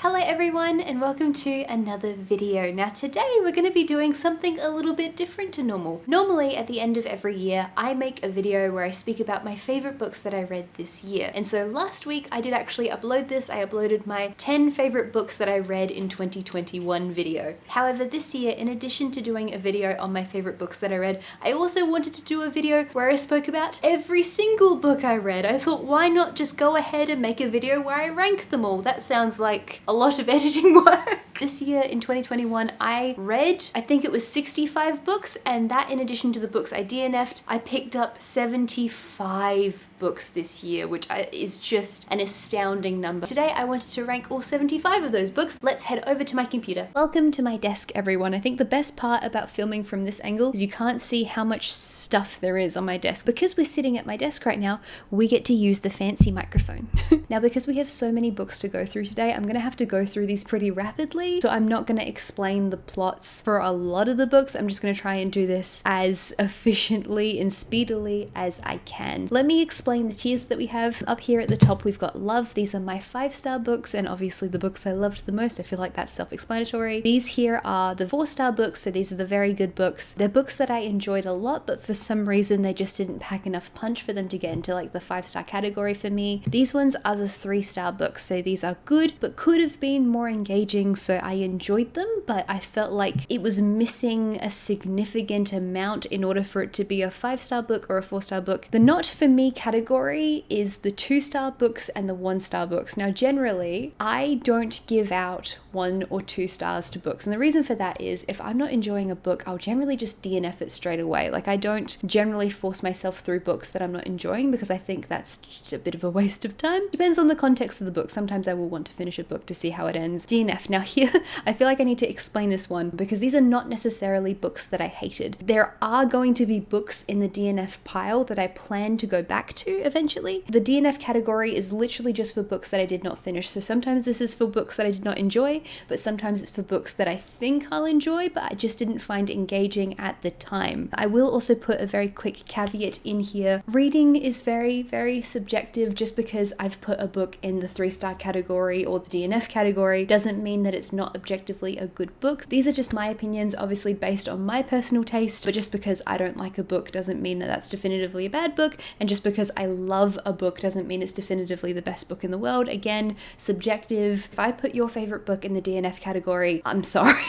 Hello everyone and welcome to another video. Now today we're going to be doing something a little bit different to normal. Normally at the end of every year I make a video where I speak about my favorite books that I read this year. And so last week I did actually upload this. I uploaded my 10 favorite books that I read in 2021 video. However, this year, in addition to doing a video on my favorite books that I read, I also wanted to do a video where I spoke about every single book I read. I thought, why not just go ahead and make a video where I rank them all? That sounds like a lot of editing work. This year in 2021 I read, I think it was 65 books, and that in addition to the books I DNF'd, I picked up 75 books this year, which is just an astounding number. Today I wanted to rank all 75 of those books. Let's head over to my computer. Welcome to my desk, everyone. I think the best part about filming from this angle is you can't see how much stuff there is on my desk. Because we're sitting at my desk right now, we get to use the fancy microphone. Now, because we have so many books to go through today, I'm gonna have to go through these pretty rapidly, so I'm not gonna explain the plots for a lot of the books. I'm just gonna try and do this as efficiently and speedily as I can. Let me explain the tiers that we have. Up here at the top we've got Love. These are my 5-star books, and obviously the books I loved the most. I feel like that's self-explanatory. These here are the 4-star books, so these are the very good books. They're books that I enjoyed a lot, but for some reason they just didn't pack enough punch for them to get into like the 5-star category for me. These ones are the 3-star books, so these are good but could have been more engaging, so I enjoyed them, but I felt like it was missing a significant amount in order for it to be a 5-star book or a 4-star book. The not for me category is the 2-star books and the 1-star books. Now generally I don't give out 1 or 2 stars to books, and the reason for that is if I'm not enjoying a book, I'll generally just DNF it straight away. Like, I don't generally force myself through books that I'm not enjoying because I think that's just a bit of a waste of time. Depends on the context of the book. Sometimes I will want to finish a book to see how it ends. DNF. Now here, I feel like I need to explain this one because these are not necessarily books that I hated. There are going to be books in the DNF pile that I plan to go back to eventually. The DNF category is literally just for books that I did not finish. So sometimes this is for books that I did not enjoy, but sometimes it's for books that I think I'll enjoy, but I just didn't find engaging at the time. I will also put a very quick caveat in here. Reading is very, very subjective. Just because I've put a book in the 3-star category or the DNF category doesn't mean that it's not objectively a good book. These are just my opinions, obviously based on my personal taste, but just because I don't like a book doesn't mean that that's definitively a bad book, and just because I love a book doesn't mean it's definitively the best book in the world. Again, subjective. If I put your favorite book in the DNF category, I'm sorry.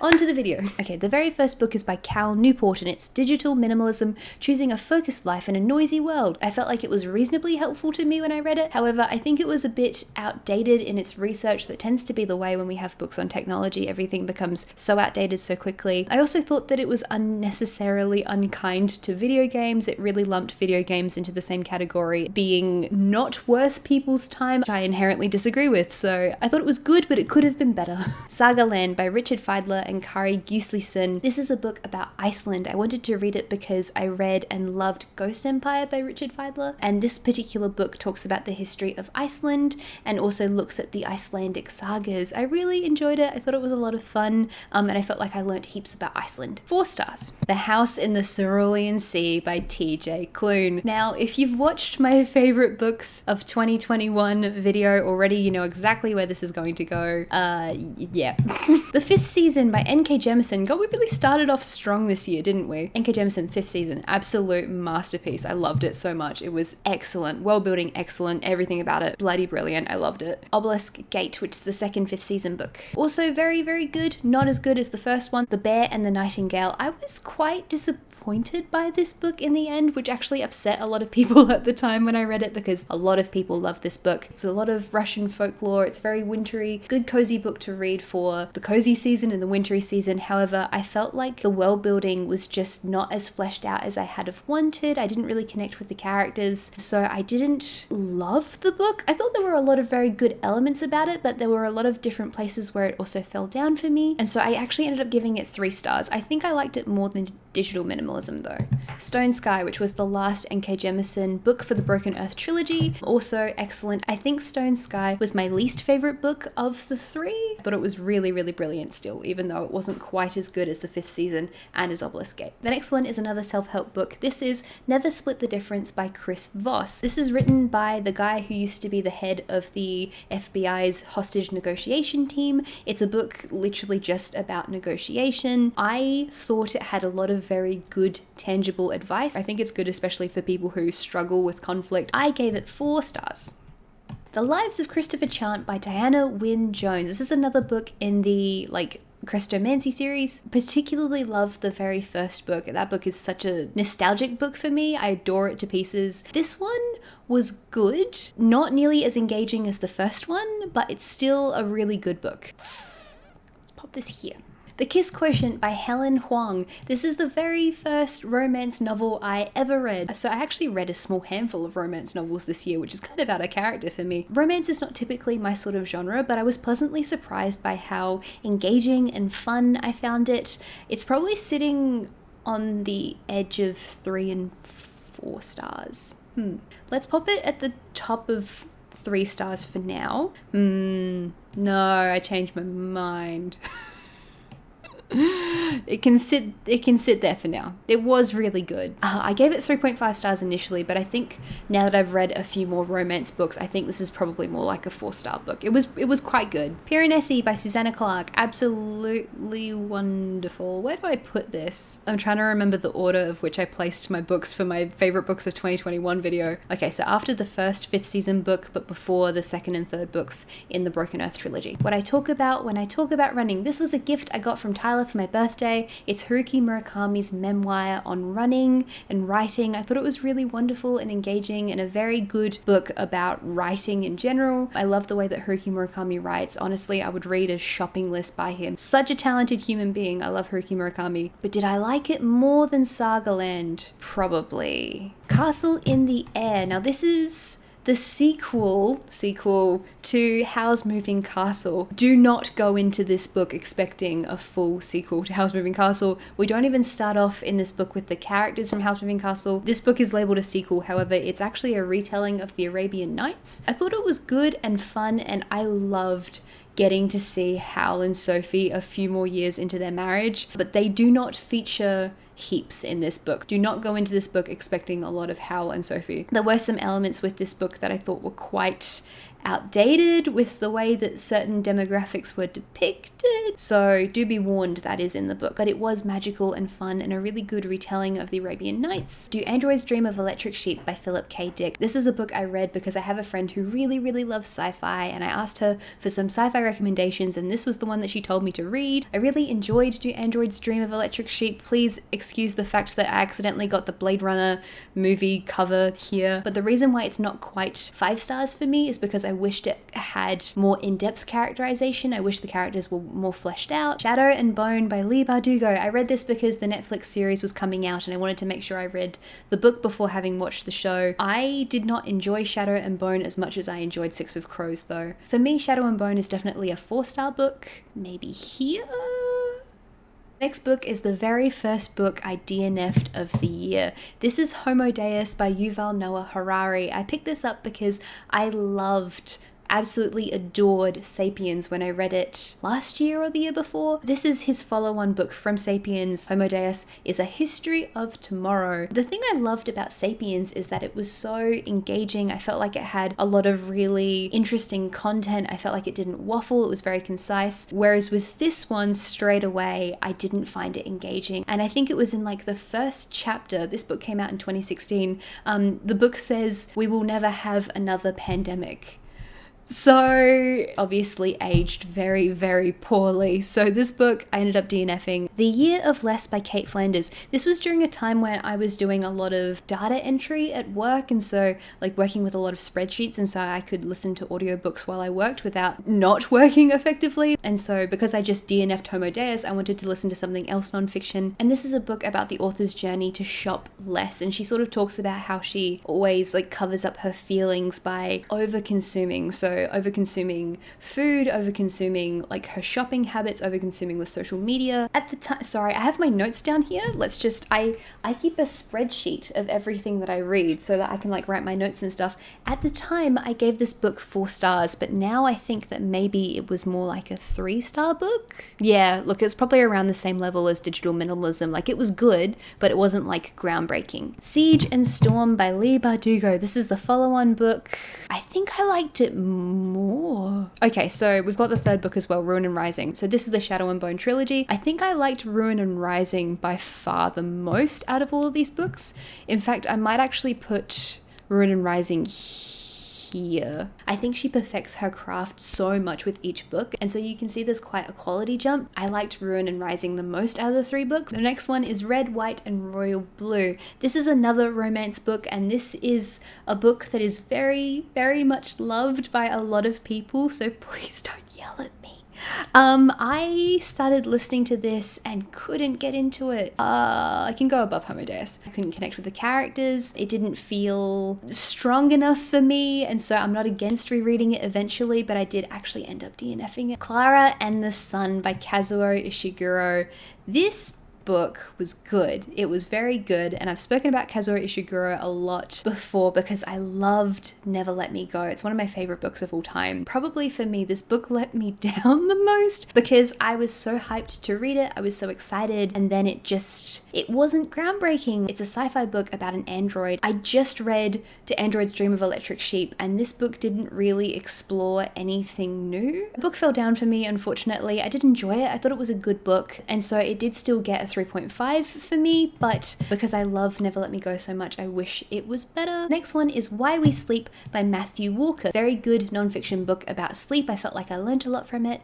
On to the video. Okay, the very first book is by Cal Newport, and it's Digital Minimalism: Choosing a Focused Life in a Noisy World. I felt like it was reasonably helpful to me when I read it. However, I think it was a bit outdated in its research. That tends to be the way when we have books on technology. Everything becomes so outdated so quickly. I also thought that it was unnecessarily unkind to video games. It really lumped video games into the same category, being not worth people's time, which I inherently disagree with. So I thought it was good, but it could have been better. Saga Land by Richard Feidler and Kari Guslison. This is a book about Iceland. I wanted to read it because I read and loved Ghost Empire by Richard Feidler, and this particular book talks about the history of Iceland and also looks at the Icelandic sagas. I really enjoyed it. I thought it was a lot of fun, and I felt like I learned heaps about Iceland. 4 stars. The House in the Cerulean Sea by T.J. Klune. Now, if you've watched my favorite books of 2021 video already, you know exactly where this is going to go. Yeah. The 5th Season by N.K. Jemisin. God, we really started off strong this year, didn't we? N.K. Jemisin, 5th Season. Absolute masterpiece. I loved it so much. It was excellent. World building, excellent. Everything about it, bloody brilliant. I loved it. Obelisk Gate, which is the second 5th Season book. Also very, very good. Not as good as the first one. The Bear and the Nightingale. I was quite disappointed by this book in the end, which actually upset a lot of people at the time when I read it because a lot of people love this book. It's a lot of Russian folklore. It's very wintry. Good cozy book to read for the cozy season and the wintry season. However, I felt like the world building was just not as fleshed out as I had have wanted. I didn't really connect with the characters, so I didn't love the book. I thought there were a lot of very good elements about it, but there were a lot of different places where it also fell down for me, and so I actually ended up giving it 3 stars. I think I liked it more than Digital Minimalism. minimalism though. Stone Sky, which was the last N.K. Jemisin book for the Broken Earth trilogy, also excellent. I think Stone Sky was my least favorite book of the three. I thought it was really, really brilliant still, even though it wasn't quite as good as the 5th season and as Obelisk Gate. The next one is another self-help book. This is Never Split the Difference by Chris Voss. This is written by the guy who used to be the head of the FBI's hostage negotiation team. It's a book literally just about negotiation. I thought it had a lot of very good, tangible advice. I think it's good especially for people who struggle with conflict. I gave it 4 stars. The Lives of Christopher Chant by Diana Wynne Jones. This is another book in the Crestomancy series. Particularly love the very first book. That book is such a nostalgic book for me. I adore it to pieces. This one was good, not nearly as engaging as the first one, but it's still a really good book. Let's pop this here. The Kiss Quotient by Helen Huang. This is the very first romance novel I ever read. So I actually read a small handful of romance novels this year, which is kind of out of character for me. Romance is not typically my sort of genre, but I was pleasantly surprised by how engaging and fun I found it. It's probably sitting on the edge of 3 and 4 stars. Let's pop it at the top of 3 stars for now. No, I changed my mind. It can sit there for now. It was really good. I gave it 3.5 stars initially, but I think now that I've read a few more romance books, I think this is probably more like a 4-star book. It was quite good. Piranesi by Susanna Clarke. Absolutely wonderful. Where do I put this? I'm trying to remember the order of which I placed my books for my favorite books of 2021 video. Okay, so after the first 5th season book, but before the 2nd and 3rd books in the Broken Earth trilogy. What I talk about when I talk about running. This was a gift I got from Tyler for my birthday. It's Haruki Murakami's memoir on running and writing. I thought it was really wonderful and engaging and a very good book about writing in general. I love the way that Haruki Murakami writes. Honestly, I would read a shopping list by him. Such a talented human being. I love Haruki Murakami. But did I like it more than Sagaland? Probably. Castle in the Air. Now this is the sequel to Howl's Moving Castle. Do not go into this book expecting a full sequel to Howl's Moving Castle. We don't even start off in this book with the characters from Howl's Moving Castle. This book is labeled a sequel, however, it's actually a retelling of the Arabian Nights. I thought it was good and fun, and I loved getting to see Howl and Sophie a few more years into their marriage, but they do not feature heaps in this book. Do not go into this book expecting a lot of Howl and Sophie. There were some elements with this book that I thought were quite outdated with the way that certain demographics were depicted. So do be warned, that is in the book. But it was magical and fun and a really good retelling of the Arabian Nights. Do Androids Dream of Electric Sheep by Philip K. Dick. This is a book I read because I have a friend who really, really loves sci-fi, and I asked her for some sci-fi recommendations, and this was the one that she told me to read. I really enjoyed Do Androids Dream of Electric Sheep. Please excuse the fact that I accidentally got the Blade Runner movie cover here. But the reason why it's not quite 5 stars for me is because I wished it had more in-depth characterization. I wish the characters were more fleshed out. Shadow and Bone by Leigh Bardugo. I read this because the Netflix series was coming out and I wanted to make sure I read the book before having watched the show. I did not enjoy Shadow and Bone as much as I enjoyed Six of Crows though. For me, Shadow and Bone is definitely a 4-star book. Maybe here? Next book is the very first book I DNF'd of the year. This is Homo Deus by Uval Noah Harari. I picked this up because I absolutely adored Sapiens when I read it last year or the year before. This is his follow-on book from Sapiens. Homo Deus is a history of tomorrow. The thing I loved about Sapiens is that it was so engaging. I felt like it had a lot of really interesting content. I felt like it didn't waffle. It was very concise. Whereas with this one, straight away, I didn't find it engaging. And I think it was in like the first chapter. This book came out in 2016. The book says, "We will never have another pandemic." So obviously aged very, very poorly. So this book I ended up DNFing. The Year of Less by Kate Flanders. This was during a time when I was doing a lot of data entry at work, and so like working with a lot of spreadsheets, and so I could listen to audiobooks while I worked without not working effectively. And so because I just DNF'd Homo Deus, I wanted to listen to something else nonfiction. And this is a book about the author's journey to shop less, and she sort of talks about how she always like covers up her feelings by over consuming. So So over-consuming food, over-consuming like her shopping habits, over-consuming with social media. At the time, sorry, I have my notes down here. Let's just, I keep a spreadsheet of everything that I read so that I can like write my notes and stuff. At the time, I gave this book 4 stars, but now I think that maybe it was more like a 3-star book. Yeah, look, it's probably around the same level as Digital Minimalism. Like, it was good, but it wasn't like groundbreaking. Siege and Storm by Leigh Bardugo. This is the follow-on book. I think I liked it more. Okay, so we've got the 3rd book as well, Ruin and Rising. So this is the Shadow and Bone trilogy. I think I liked Ruin and Rising by far the most out of all of these books. In fact, I might actually put Ruin and Rising here. I think she perfects her craft so much with each book, and so you can see there's quite a quality jump. I liked Ruin and Rising the most out of the 3 books. The next one is Red, White and Royal Blue. This is another romance book, and this is a book that is very, very much loved by a lot of people, so please don't yell at me. I started listening to this and couldn't get into it. I can go above Homo Deus. I couldn't connect with the characters. It didn't feel strong enough for me, and so I'm not against rereading it eventually, but I did actually end up DNFing it. Clara and the Sun by Kazuo Ishiguro. This book was good. It was very good, and I've spoken about Kazuo Ishiguro a lot before because I loved Never Let Me Go. It's one of my favorite books of all time. Probably for me, this book let me down the most because I was so hyped to read it. I was so excited, and then it wasn't groundbreaking. It's a sci-fi book about an android. I just read To Android's Dream of Electric Sheep, and this book didn't really explore anything new. The book fell down for me, unfortunately. I did enjoy it. I thought it was a good book, and so it did still get a 3.5 for me, but because I love Never Let Me Go so much, I wish it was better. Next one is Why We Sleep by Matthew Walker. Very good non-fiction book about sleep. I felt like I learned a lot from it.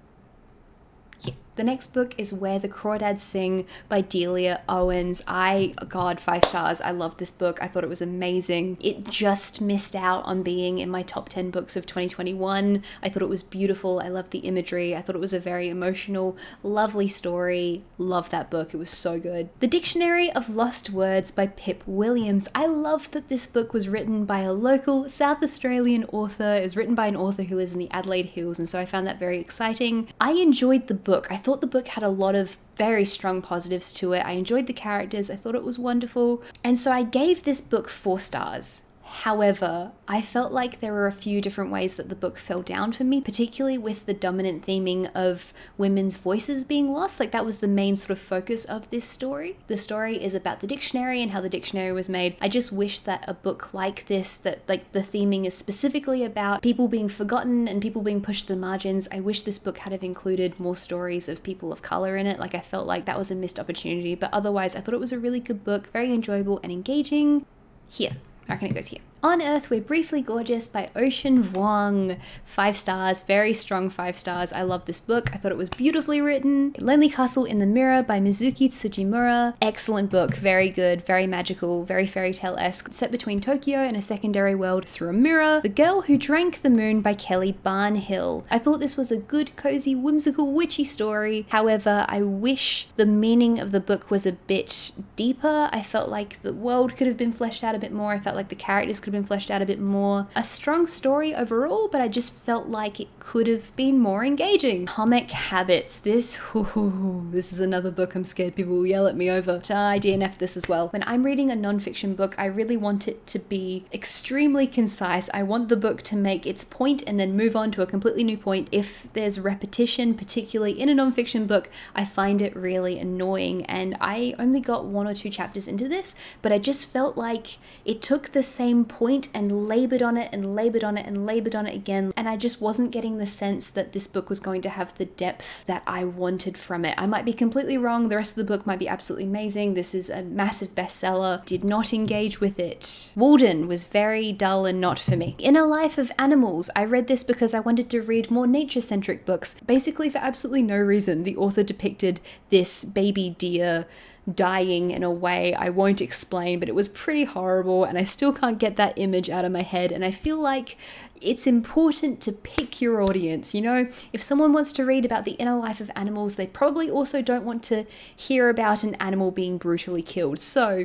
Yeah. The next book is Where the Crawdads Sing by Delia Owens. God, 5 stars. I love this book. I thought it was amazing. It just missed out on being in my top 10 books of 2021. I thought it was beautiful. I loved the imagery. I thought it was a very emotional, lovely story. Love that book. It was so good. The Dictionary of Lost Words by Pip Williams. I love that this book was written by a local South Australian author. It was written by an author who lives in the Adelaide Hills, and so I found that very exciting. I enjoyed the book. I thought the book had a lot of very strong positives to it. I enjoyed the characters. I thought it was wonderful. And so I gave this book 4 stars. However, I felt like there were a few different ways that the book fell down for me, particularly with the dominant theming of women's voices being lost. Like, that was the main sort of focus of this story. The story is about the dictionary and how the dictionary was made. I just wish that a book like this, that like the theming is specifically about people being forgotten and people being pushed to the margins. I wish this book had have included more stories of people of color in it. Like, I felt like that was a missed opportunity, but otherwise I thought it was a really good book, very enjoyable and engaging. Here. I reckon it goes here. On Earth, We're Briefly Gorgeous by Ocean Vuong. 5 stars, very strong 5 stars. I love this book. I thought it was beautifully written. Lonely Castle in the Mirror by Mizuki Tsujimura. Excellent book, very good, very magical, very fairy tale-esque. Set between Tokyo and a secondary world through a mirror. The Girl Who Drank the Moon by Kelly Barnhill. I thought this was a good, cozy, whimsical, witchy story. However, I wish the meaning of the book was a bit deeper. I felt like the world could have been fleshed out a bit more. I felt like the characters could have been fleshed out a bit more. A strong story overall, but I just felt like it could have been more engaging. Atomic Habits. This is another book I'm scared people will yell at me over. I DNF'd this as well. When I'm reading a non-fiction book, I really want it to be extremely concise. I want the book to make its point and then move on to a completely new point. If there's repetition, particularly in a non-fiction book, I find it really annoying, and I only got 1 or 2 chapters into this, but I just felt like it took the same point and labored on it and labored on it and labored on it again, and I just wasn't getting the sense that this book was going to have the depth that I wanted from it. I might be completely wrong. The rest of the book might be absolutely amazing. This is a massive bestseller. Did not engage with it. Walden was very dull and not for me. Inner Life of Animals. I read this because I wanted to read more nature-centric books, basically for absolutely no reason. The author depicted this baby deer dying in a way I won't explain, but it was pretty horrible, and I still can't get that image out of my head. And I feel like it's important to pick your audience. You know, if someone wants to read about the inner life of animals, they probably also don't want to hear about an animal being brutally killed. So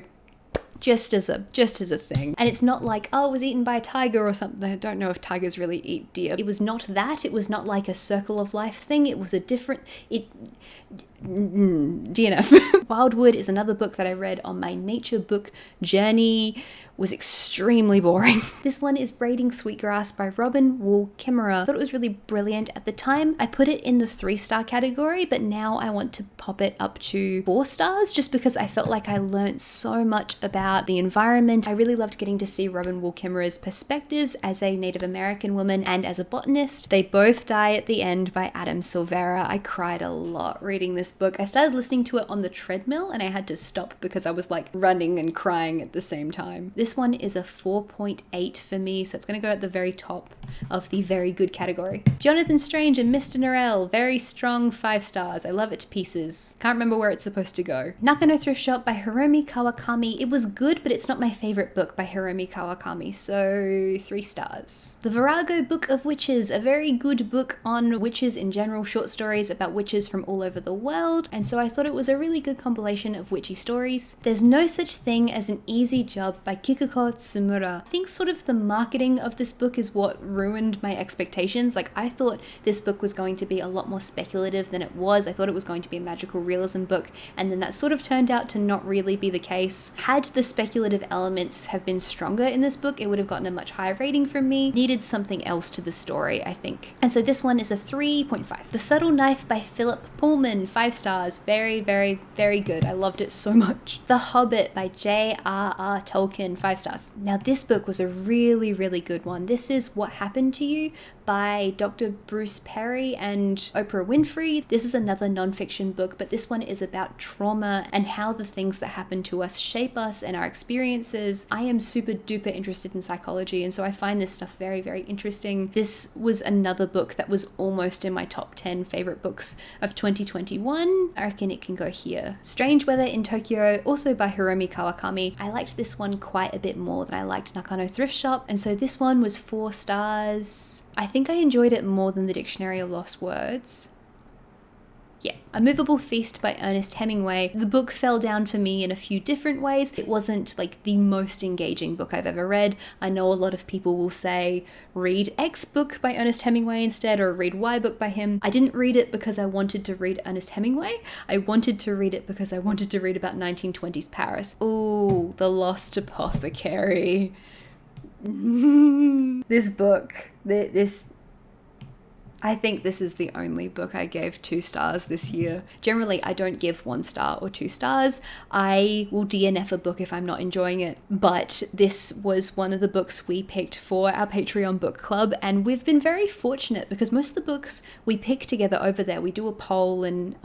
just as a thing. And it's not like, oh, it was eaten by a tiger or something. I don't know if tigers really eat deer. It was not that. It was not like a circle of life thing. It was a different, DNF. Wildwood is another book that I read on my nature book journey. Was extremely boring. This one is Braiding Sweetgrass by Robin Wall Kimmerer. I thought it was really brilliant at the time. I put it in the 3-star category, but now I want to pop it up to 4 stars just because I felt like I learned so much about the environment. I really loved getting to see Robin Wall Kimmerer's perspectives as a Native American woman and as a botanist. They both die at the end by Adam Silvera. I cried a lot reading this book. I started listening to it on the treadmill and I had to stop because I was like running and crying at the same time. This one is a 4.8 for me, so it's going to go at the very top of the very good category. Jonathan Strange and Mr. Norrell, very strong 5 stars. I love it to pieces. Can't remember where it's supposed to go. Nakano Thrift Shop by Hiromi Kawakami. It was good, but it's not my favorite book by Hiromi Kawakami, so 3 stars. The Virago Book of Witches, a very good book on witches in general, short stories about witches from all over the world, and so I thought it was a really good compilation of witchy stories. There's No Such Thing as an Easy Job by Kikuko Tsumura. I think sort of the marketing of this book is what ruined my expectations. Like, I thought this book was going to be a lot more speculative than it was. I thought it was going to be a magical realism book, and then that sort of turned out to not really be the case. Had the speculative elements have been stronger in this book, it would have gotten a much higher rating from me. Needed something else to the story, I think. And so this one is a 3.5. The Subtle Knife by Philip Pullman, 5 stars. Very, very, very good. I loved it so much. The Hobbit by Jrr Tolkien, 5 stars. Now this book was a really, really good one. This is What Happened to You by Dr. Bruce Perry and Oprah Winfrey. This is another nonfiction book, but this one is about trauma and how the things that happen to us shape us and our experiences. I am super duper interested in psychology, and so I find this stuff very, very interesting. This was another book that was almost in my top 10 favorite books of 2021. I reckon it can go here. Strange Weather in Tokyo, also by Hiromi Kawakami. I liked this one quite a bit more than I liked Nakano Thrift Shop, and so this one was 4 stars. I think I enjoyed it more than the Dictionary of Lost Words. Yeah. A Movable Feast by Ernest Hemingway. The book fell down for me in a few different ways. It wasn't like the most engaging book I've ever read. I know a lot of people will say read X book by Ernest Hemingway instead, or read Y book by him. I didn't read it because I wanted to read Ernest Hemingway. I wanted to read it because I wanted to read about 1920s Paris. Ooh, The Lost Apothecary. This book, I think this is the only book I gave 2 stars this year. Generally, I don't give 1 star or 2 stars. I will DNF a book if I'm not enjoying it. But this was one of the books we picked for our Patreon book club, and we've been very fortunate because most of the books we pick together over there, we do a poll and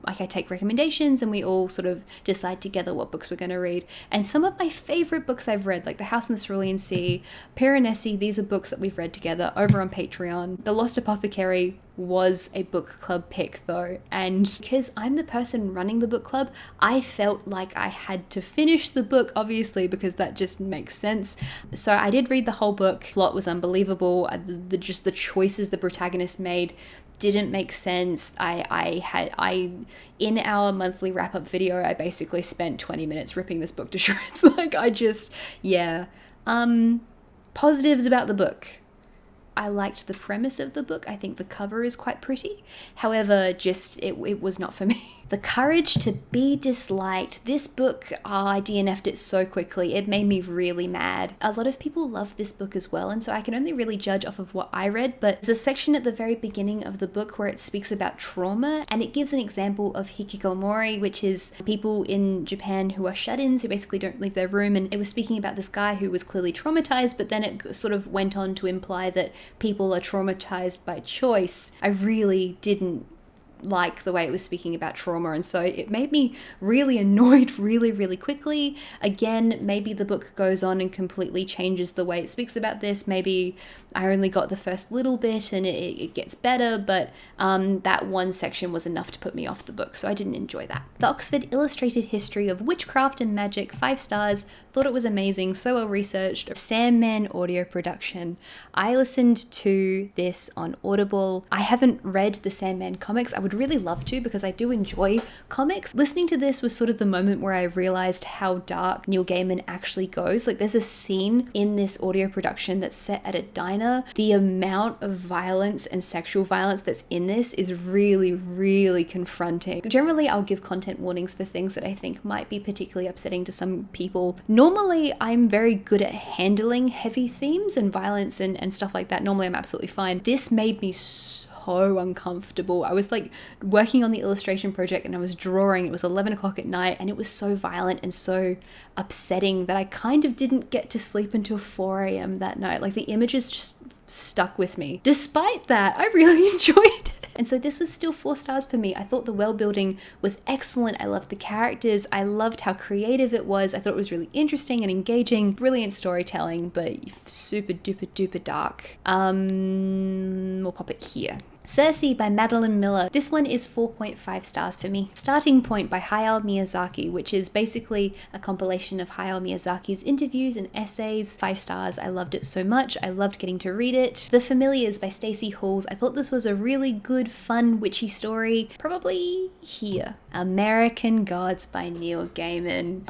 like I take recommendations and we all sort of decide together what books we're going to read. And some of my favorite books I've read, like The House in the Cerulean Sea, Piranesi, these are books that we've read together over on Patreon. The Lost Apothecary was a book club pick though, and because I'm the person running the book club, I felt like I had to finish the book, obviously, because that just makes sense. So I did read the whole book. Plot was unbelievable. Just the choices the protagonist made didn't make sense. In our monthly wrap-up video, I basically spent 20 minutes ripping this book to shreds. Positives about the book. I liked the premise of the book. I think the cover is quite pretty. However, it was not for me. The Courage to Be Disliked. This book, I DNF'd it so quickly. It made me really mad. A lot of people love this book as well, and so I can only really judge off of what I read, but there's a section at the very beginning of the book where it speaks about trauma, and it gives an example of hikikomori, which is people in Japan who are shut-ins, who basically don't leave their room, and it was speaking about this guy who was clearly traumatized, but then it sort of went on to imply that people are traumatized by choice. I really didn't like the way it was speaking about trauma, and so it made me really annoyed really, really quickly. Again, maybe the book goes on and completely changes the way it speaks about this. Maybe I only got the first little bit and it gets better, but that one section was enough to put me off the book, so I didn't enjoy that. The Oxford Illustrated History of Witchcraft and Magic, 5 stars. Thought it was amazing, so well researched. Sandman audio production. I listened to this on Audible. I haven't read the Sandman comics. I would would really love to because I do enjoy comics. Listening to this was sort of the moment where I realized how dark Neil Gaiman actually goes. Like there's a scene in this audio production that's set at a diner. The amount of violence and sexual violence that's in this is really, really confronting. Generally, I'll give content warnings for things that I think might be particularly upsetting to some people. Normally, I'm very good at handling heavy themes and violence and stuff like that. Normally, I'm absolutely fine. This made me so uncomfortable. I was like working on the illustration project and I was drawing. It was 11 o'clock at night and it was so violent and so upsetting that I kind of didn't get to sleep until 4 a.m. that night. Like the images just stuck with me. Despite that, I really enjoyed it. And so this was still 4 stars for me. I thought the world building was excellent. I loved the characters. I loved how creative it was. I thought it was really interesting and engaging. Brilliant storytelling, but super duper duper dark. We'll pop it here. Circe by Madeline Miller. This one is 4.5 stars for me. Starting Point by Hayao Miyazaki, which is basically a compilation of Hayao Miyazaki's interviews and essays. 5 stars. I loved it so much. I loved getting to read it. The Familiars by Stacey Halls. I thought this was a really good, fun, witchy story. Probably here. American Gods by Neil Gaiman.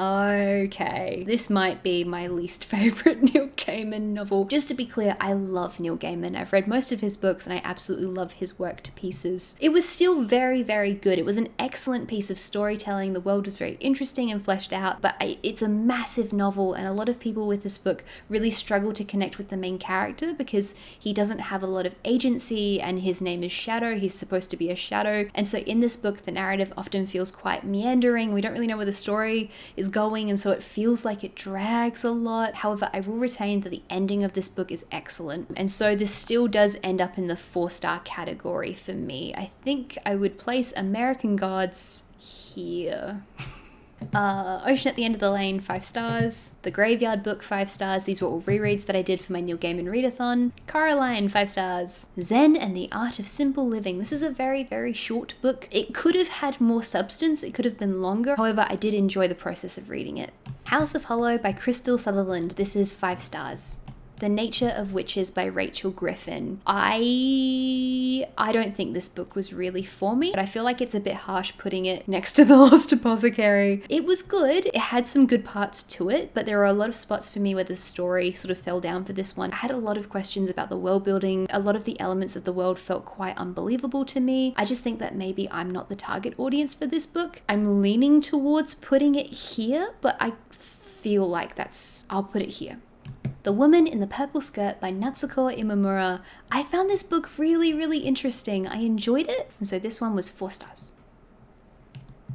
Okay, this might be my least favorite Neil Gaiman novel. Just to be clear, I love Neil Gaiman. I've read most of his books and I absolutely love his work to pieces. It was still very, very good. It was an excellent piece of storytelling. The world was very interesting and fleshed out, but it's a massive novel and a lot of people with this book really struggle to connect with the main character because he doesn't have a lot of agency and his name is Shadow. He's supposed to be a shadow. And so in this book, the narrative often feels quite meandering. We don't really know where the story is going, and so it feels like it drags a lot. However, I will retain that the ending of this book is excellent, and so this still does end up in the 4-star category for me. I think I would place American Gods here. Ocean at the End of the Lane, 5 stars. The Graveyard Book, 5 stars. These were all rereads that I did for my Neil Gaiman readathon. Coraline, 5 stars. Zen and the Art of Simple Living. This is a very, very short book. It could have had more substance. It could have been longer. However, I did enjoy the process of reading it. House of Hollow by Crystal Sutherland. This is 5 stars. The Nature of Witches by Rachel Griffin. I don't think this book was really for me, but I feel like it's a bit harsh putting it next to The Lost Apothecary. It was good. It had some good parts to it, but there are a lot of spots for me where the story sort of fell down for this one. I had a lot of questions about the world building. A lot of the elements of the world felt quite unbelievable to me. I just think that maybe I'm not the target audience for this book. I'm leaning towards putting it here, but I feel like I'll put it here. The Woman in the Purple Skirt by Natsuko Imamura. I found this book really, really interesting. I enjoyed it, and so this one was 4 stars.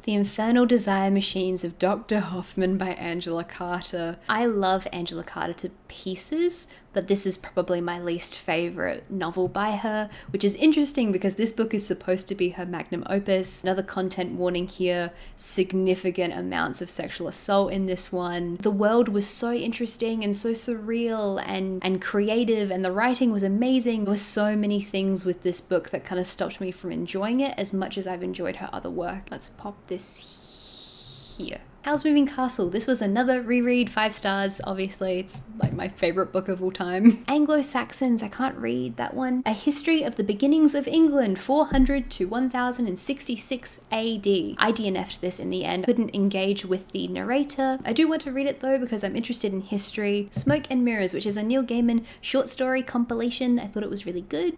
The Infernal Desire Machines of Dr. Hoffman by Angela Carter. I love Angela Carter to pieces, but this is probably my least favorite novel by her, which is interesting because this book is supposed to be her magnum opus. Another content warning here, significant amounts of sexual assault in this one. The world was so interesting and so surreal and creative, and the writing was amazing. There were so many things with this book that kind of stopped me from enjoying it as much as I've enjoyed her other work. Let's pop this here. Howl's Moving Castle. This was another reread, 5 stars. Obviously, it's like my favorite book of all time. Anglo-Saxons, I can't read that one. A History of the Beginnings of England, 400 to 1066 AD. I DNF'd this in the end. Couldn't engage with the narrator. I do want to read it though because I'm interested in history. Smoke and Mirrors, which is a Neil Gaiman short story compilation. I thought it was really good.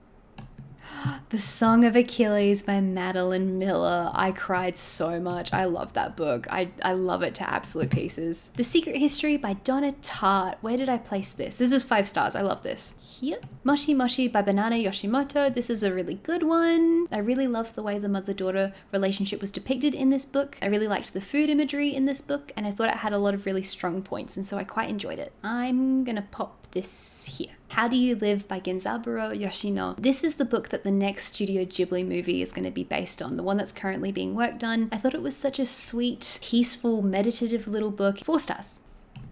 The Song of Achilles by Madeline Miller. I cried so much. I love that book. I love it to absolute pieces. The Secret History by Donna Tartt. Where did I place this? This is 5 stars. I love this. Here. Moshi Moshi by Banana Yoshimoto. This is a really good one. I really love the way the mother-daughter relationship was depicted in this book. I really liked the food imagery in this book, and I thought it had a lot of really strong points, and so I quite enjoyed it. I'm gonna pop this here. How Do You Live by Genzaburo Yoshino. This is the book that the next Studio Ghibli movie is going to be based on, the one that's currently being worked on. I thought it was such a sweet, peaceful, meditative little book. 4 stars.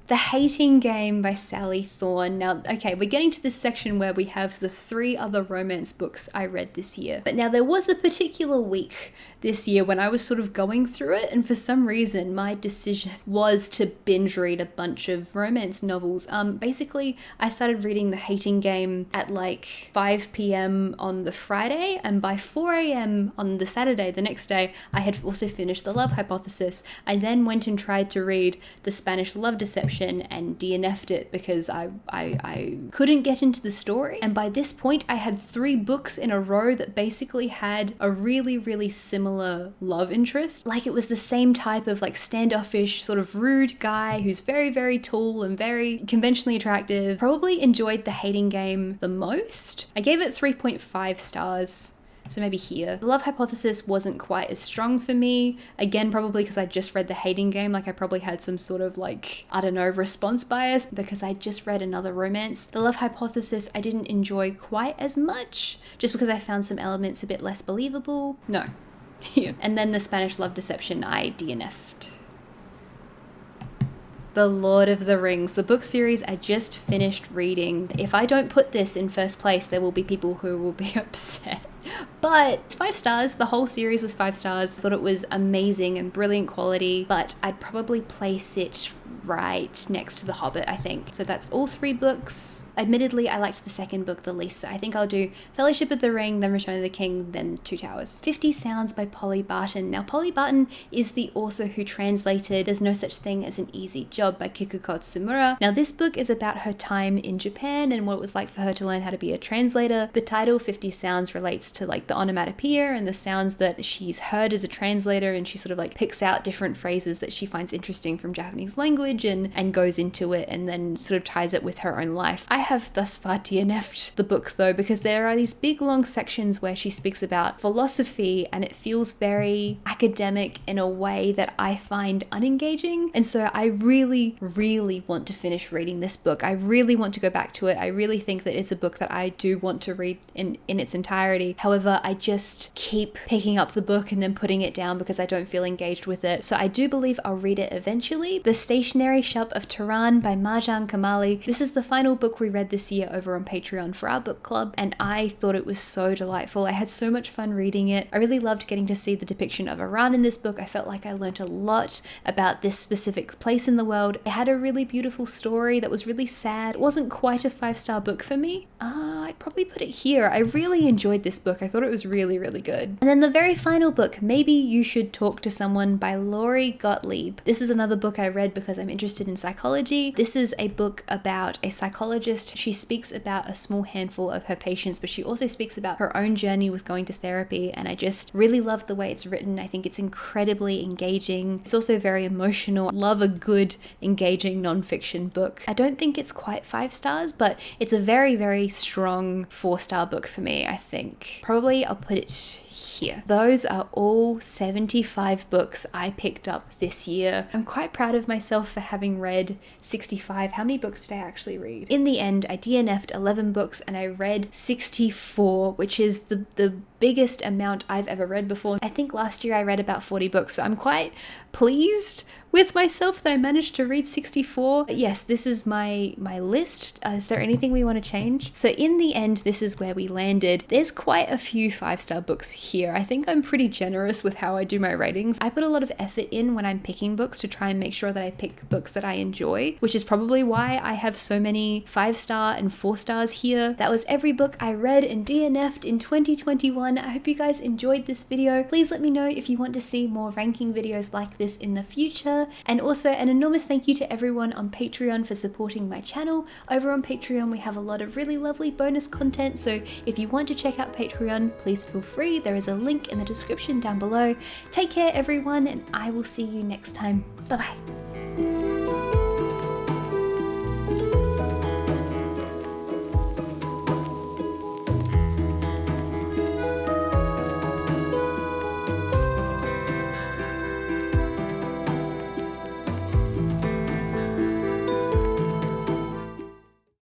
The Hating Game by Sally Thorne. Now, okay, we're getting to this section where we have the 3 other romance books I read this year. But now there was a particular week this year when I was sort of going through it, and for some reason my decision was to binge read a bunch of romance novels. Basically I started reading The Hating Game at like 5 p.m. on the Friday, and by 4 a.m. on the Saturday, the next day, I had also finished The Love Hypothesis. I then went and tried to read The Spanish Love Deception and DNF'd it because I couldn't get into the story. And by this point I had 3 books in a row that basically had a really, really similar love interest. Like it was the same type of like standoffish, sort of rude guy who's very, very tall and very conventionally attractive. Probably enjoyed The Hating Game the most. I gave it 3.5 stars. So maybe here. The Love Hypothesis wasn't quite as strong for me. Again, probably because I just read The Hating Game. Like I probably had some sort of like, I don't know, response bias because I just read another romance. The Love Hypothesis I didn't enjoy quite as much just because I found some elements a bit less believable. No. Here. And then The Spanish Love Deception I DNF'd. The Lord of the Rings, the book series I just finished reading. If I don't put this in first place, there will be people who will be upset. But it's 5 stars. The whole series was 5 stars. I thought it was amazing and brilliant quality, but I'd probably place it right next to The Hobbit, I think. So that's all 3 books. Admittedly, I liked the second book the least, so I think I'll do Fellowship of the Ring, then Return of the King, then Two Towers. 50 Sounds by Polly Barton. Now, Polly Barton is the author who translated There's No Such Thing as an Easy Job by Kikuko Tsujimura. Now, this book is about her time in Japan and what it was like for her to learn how to be a translator. The title, 50 Sounds, relates to like the onomatopoeia and the sounds that she's heard as a translator, and she sort of like picks out different phrases that she finds interesting from Japanese language and goes into it and then sort of ties it with her own life. I have thus far DNF'd the book though, because there are these big long sections where she speaks about philosophy and it feels very academic in a way that I find unengaging. And so I really, really want to finish reading this book. I really want to go back to it. I really think that it's a book that I do want to read in its entirety. However, I just keep picking up the book and then putting it down because I don't feel engaged with it. So I do believe I'll read it eventually. The Stationery Shop of Tehran by Marjan Kamali. This is the final book we read this year over on Patreon for our book club, and I thought it was so delightful. I had so much fun reading it. I really loved getting to see the depiction of Iran in this book. I felt like I learned a lot about this specific place in the world. It had a really beautiful story that was really sad. It wasn't quite a 5-star book for me. I'd probably put it here. I really enjoyed this book. I thought it was really, really good. And then the very final book, Maybe You Should Talk to Someone by Laurie Gottlieb. This is another book I read because I'm interested in psychology. This is a book about a psychologist. She speaks about a small handful of her patients, but she also speaks about her own journey with going to therapy, and I just really love the way it's written. I think it's incredibly engaging. It's also very emotional. I love a good, engaging nonfiction book. I don't think it's quite 5 stars, but it's a very, very strong 4-star book for me, I think. Probably I'll put it here. Those are all 75 books I picked up this year. I'm quite proud of myself for having read 65. How many books did I actually read? In the end, I DNF'd 11 books and I read 64, which is the biggest amount I've ever read before. I think last year I read about 40 books, so I'm quite pleased with myself that I managed to read 64. But yes, this is my list. Is there anything we want to change? So in the end, this is where we landed. There's quite a few 5-star books here. I think I'm pretty generous with how I do my ratings. I put a lot of effort in when I'm picking books to try and make sure that I pick books that I enjoy, which is probably why I have so many 5-star and 4 stars here. That was every book I read and DNF'd in 2021. I hope you guys enjoyed this video. Please let me know if you want to see more ranking videos like this in the future. And also an enormous thank you to everyone on Patreon for supporting my channel. Over on Patreon we have a lot of really lovely bonus content, so if you want to check out Patreon, please feel free. There is a link in the description down below. Take care everyone, and I will see you next time. Bye bye.